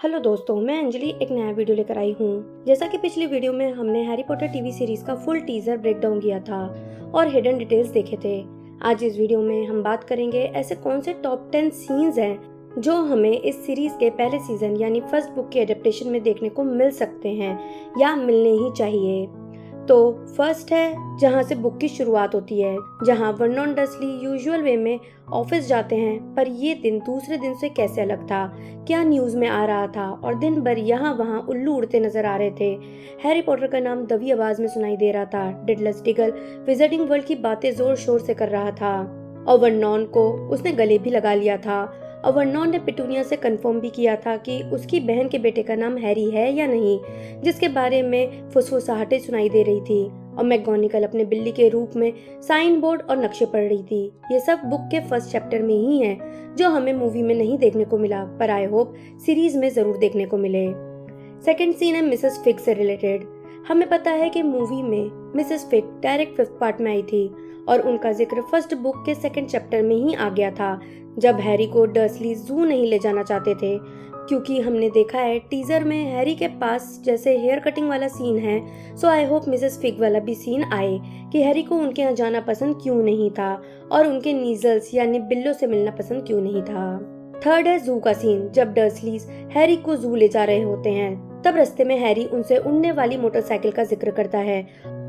Hello दोस्तों, मैं अंजलि एक नया वीडियो लेकर आई हूँ। जैसा कि पिछली वीडियो में हमने हैरी पॉटर टीवी सीरीज का फुल टीजर ब्रेकडाउन किया था और हिडन डिटेल्स देखे थे। आज इस वीडियो में हम बात करेंगे ऐसे कौन से टॉप 10 सीन्स हैं जो हमें इस सीरीज के पहले सीजन यानी फर्स्ट बुक के एडेप्टेशन में देखने को मिल सकते हैं या मिलने ही चाहिए। तो फर्स्ट है जहाँ से बुक की शुरुआत होती है, जहाँ वर्नॉन डर्सली यूजुअल वे में ऑफिस जाते हैं, पर ये दिन दूसरे दिन से कैसे अलग था, क्या न्यूज में आ रहा था और दिन भर यहाँ वहाँ उल्लू उड़ते नजर आ रहे थे। हैरी पॉटर का नाम दबी आवाज में सुनाई दे रहा था। डिडलस डिगल विजिटिंग वर्ल्ड की बातें जोर शोर से कर रहा था और वर्नॉन को उसने गले भी लगा लिया था। और वर्नॉन ने पिटूनिया से कंफर्म भी किया था कि उसकी बहन के बेटे का नाम हैरी है या नहीं, जिसके बारे में फुसफुसाहटें सुनाई दे रही थी। और मैगोनिकल अपने बिल्ली के रूप में साइन बोर्ड और नक्शे पढ़ रही थी। ये सब बुक के फर्स्ट चैप्टर में ही है जो हमें मूवी में नहीं देखने को मिला, पर आई होप सीरीज में जरूर देखने को मिले। सेकेंड सीन है मिसेस फिग से रिलेटेड। हमें पता है कि मूवी में Mrs fig direct 5th part में आई थी और उनका जिक्र फर्स्ट बुक के 2nd चैप्टर में ही आ गया था, जब हैरी को डर्सली जू नहीं ले जाना चाहते थे। क्योंकि हमने देखा है टीजर में हैरी के पास जैसे हेयर कटिंग वाला सीन है, सो आई होप मिसेस फिग वाला भी सीन आए कि हैरी को उनके यहाँ जाना पसंद क्यों नहीं था और उनके नीजल्स यानी बिल्लों से मिलना पसंद क्यों नहीं था। थर्ड है जू का सीन। जब डर्सलीज हैरी को जू ले जा रहे होते हैं, तब रास्ते में हैरी उनसे उड़ने वाली मोटरसाइकिल का जिक्र करता है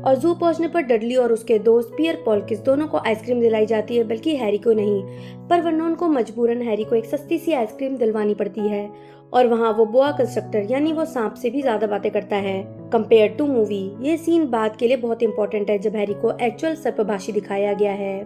और जू पहुंचने पर डडली और उसके दोस्त पियर पॉलकिस दोनों को आइसक्रीम दिलाई जाती है, बल्कि हैरी को नहीं। पर वर्नॉन को मजबूरन हैरी को एक सस्ती सी आइसक्रीम दिलवानी पड़ती है और वहाँ वो बोआ कंस्ट्रक्टर यानी वो सांप से भी ज्यादा बातें करता है कंपेयर टू मूवी। ये सीन बात के लिए बहुत इंपॉर्टेंट है जब हैरी को एक्चुअल सर्पभाषी दिखाया गया है।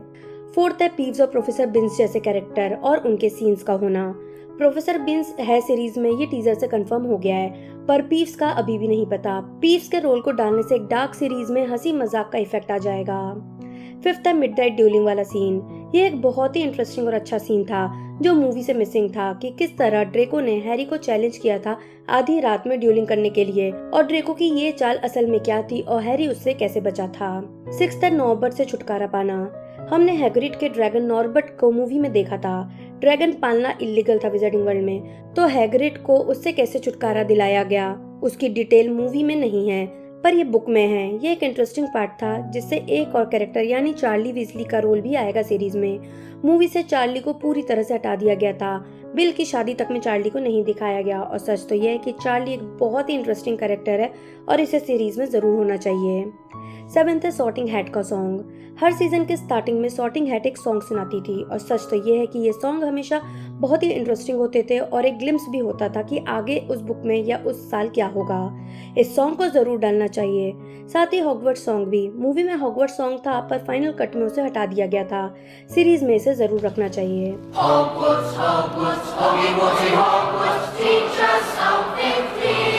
फोर्थ है पीव्स और प्रोफेसर बिन्स जैसे कैरेक्टर और उनके सीन्स का होना। प्रोफेसर बिन्स है सीरीज में, ये टीजर से कंफर्म हो गया है, पर पीव्स का अभी भी नहीं पता। पीव्स के रोल को डालने से एक डार्क सीरीज में हंसी मजाक का इफेक्ट आ जाएगा। फिफ्थ है मिडनाइट ड्यूलिंग वाला सीन। ये एक बहुत ही इंटरेस्टिंग और अच्छा सीन था जो मूवी से मिसिंग था, कि किस तरह ड्रेको ने हैरी को चैलेंज किया था आधी रात में ड्यूलिंग करने के लिए और ड्रेको की ये चाल असल में क्या थी और हैरी उससे कैसे बचा था। सिक्स्थ है नॉर्बर्ट से छुटकारा पाना। हमने हैग्रिड के ड्रैगन नॉर्बर्ट को मूवी में देखा था। ड्रैगन पालना इलीगल था विजिटिंग वर्ल्ड में, तो हैग्रिड को उससे कैसे छुटकारा दिलाया गया उसकी डिटेल मूवी में नहीं है, पर ये बुक में है। ये एक इंटरेस्टिंग पार्ट था जिससे एक और कैरेक्टर यानी चार्ली वीजली का रोल भी आएगा सीरीज में। मूवी से चार्ली को पूरी तरह से हटा दिया गया था। बिल की शादी तक में चार्ली को नहीं दिखाया गया और सच तो यह है कि चार्ली एक बहुत ही इंटरेस्टिंग कैरेक्टर है और इसे सीरीज में जरूर होना चाहिए। सेवेंथ है सॉर्टिंग हैट का सॉन्ग। हर सीजन के स्टार्टिंग में सॉर्टिंग हैट एक सॉन्ग सुनाती थी और सच तो ये है कि ये सॉन्ग हमेशा बहुत ही इंटरेस्टिंग होते थे और एक ग्लिम्स भी होता था कि आगे उस बुक में या उस साल क्या होगा। इस सॉन्ग को जरूर डालना चाहिए। साथ ही हॉगवर्ट सॉन्ग भी। मूवी में हॉगवर्ट सॉन्ग था पर फाइनल कट में उसे हटा दिया गया था। सीरीज में इसे जरूर रखना चाहिए। Hogwarts, Hogwarts, Hoggy Hogwarts, teach us something, please.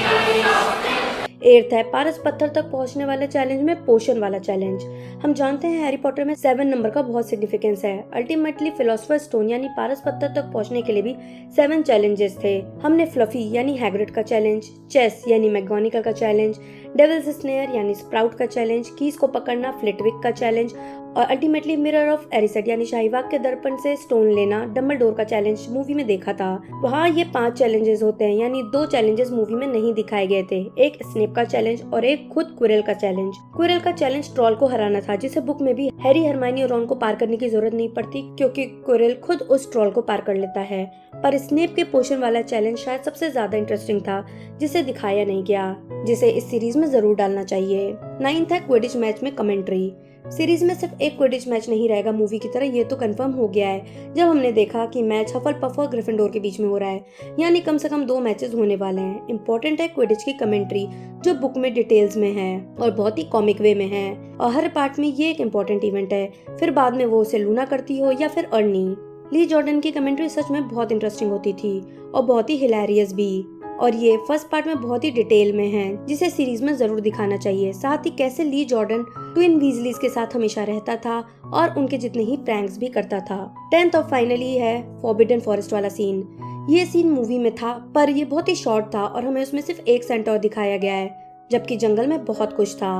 Earth है पारस पत्थर तक पहुंचने वाले चैलेंज में पोशन वाला चैलेंज। हम जानते हैं हैरी पॉटर में 7 नंबर का बहुत सिग्निफिकेंस है। अल्टीमेटली फिलोसोफर स्टोन यानी पारस पत्थर तक पहुंचने के लिए भी 7 चैलेंजेस थे। हमने फ्लफी यानी हैग्रिड का चैलेंज, चेस यानी मैगोनिकल का चैलेंज, डेविल्स स्नेयर यानी स्प्राउट का चैलेंज, कीज को पकड़ना फ्लिटविक का चैलेंज और अल्टीमेटली मिरर ऑफ एरिसेट यानी शाहीबाग के दर्पण से स्टोन लेना डम्बलडोर का चैलेंज मूवी में देखा था। वहाँ ये 5 चैलेंजेस होते हैं, यानी 2 चैलेंजेस मूवी में नहीं दिखाए गए थे, एक स्नेप का चैलेंज और एक खुद क्विरल का चैलेंज। क्विरल का चैलेंज ट्रॉल को हराना था, जिसे बुक में भी हैरी, हरमाइनी और रॉन को पार करने की जरूरत नहीं पड़ती क्योंकि क्विरल खुद उस ट्रॉल को पार कर लेता है। पर स्नेप के पोशन वाला चैलेंज शायद सबसे ज्यादा इंटरेस्टिंग था, जिसे दिखाया नहीं गया, जिसे इस सीरीज में जरूर डालना चाहिए। 9th है क्विडिच मैच में कमेंट्री। सीरीज में सिर्फ एक क्विडिच मैच नहीं रहेगा मूवी की तरह, ये तो कंफर्म हो गया है जब हमने देखा कि मैच हफलपफ और ग्रिफिंडोर के बीच में हो रहा है, यानी कम से कम 2 मैचेस होने वाले हैं। इंपॉर्टेंट है क्विडिच की कमेंट्री जो बुक में डिटेल्स में है और बहुत ही कॉमिक वे में है और हर पार्ट में ये एक इम्पोर्टेंट इवेंट है, फिर बाद में वो उसे लूना करती हो या फिर अर्नी। ली जॉर्डन की कमेंट्री सच में बहुत इंटरेस्टिंग होती थी और बहुत ही हिलेरियस भी, और ये फर्स्ट पार्ट में बहुत ही डिटेल में है, जिसे सीरीज में जरूर दिखाना चाहिए। साथ ही कैसे ली जॉर्डन ट्विन वीजलीज के साथ हमेशा रहता था और उनके जितने ही प्रैंक्स भी करता था। 10th और फाइनली है फॉरबिडन फॉरेस्ट वाला सीन। ये सीन मूवी में था पर ये बहुत ही शॉर्ट था और हमें उसमें सिर्फ एक सेंटोर दिखाया गया है, जबकि जंगल में बहुत कुछ था।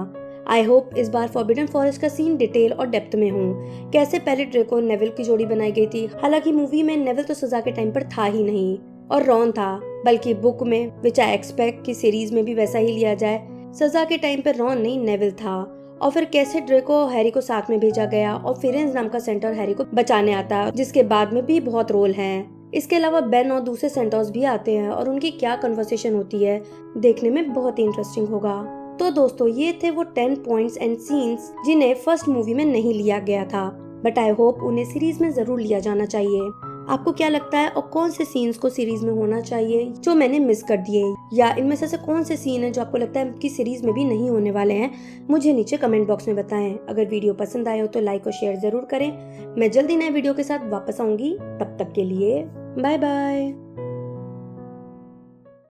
आई होप इस बार फॉरबिडन फॉरेस्ट का सीन डिटेल और डेप्थ में हो। कैसे पहले ड्रेको और नेविल की जोड़ी बनाई गई थी, हालांकि मूवी में नेविल तो सजा के टाइम पर था ही नहीं और रॉन था, बल्कि बुक में विच आई एक्सपेक्ट कि सीरीज में भी वैसा ही लिया जाए। सजा के टाइम पे रॉन नहीं नेविल था। और फिर कैसे ड्रेको और हैरी को साथ में भेजा गया और फिरेंज नाम का सेंटर हैरी को बचाने आता है, जिसके बाद में भी बहुत रोल हैं। इसके अलावा बेन और दूसरे सेंटर्स भी आते हैं और उनकी क्या कन्वर्सेशन होती है, देखने में बहुत ही इंटरेस्टिंग होगा। तो दोस्तों, ये थे वो 10 पॉइंट्स एंड सीन्स जिन्हें फर्स्ट मूवी में नहीं लिया गया था, बट आई होप उन्हें सीरीज में जरूर लिया जाना चाहिए। आपको क्या लगता है, और कौन से सीन्स को सीरीज में होना चाहिए जो मैंने मिस कर दिए, या इनमें से कौन से सीन है जो आपको लगता है कि सीरीज में भी नहीं होने वाले हैं, मुझे नीचे कमेंट बॉक्स में बताएं। अगर वीडियो पसंद आए हो तो लाइक और शेयर जरूर करें। मैं जल्दी नए वीडियो के साथ वापस आऊंगी, तब तक के लिए बाय बाय।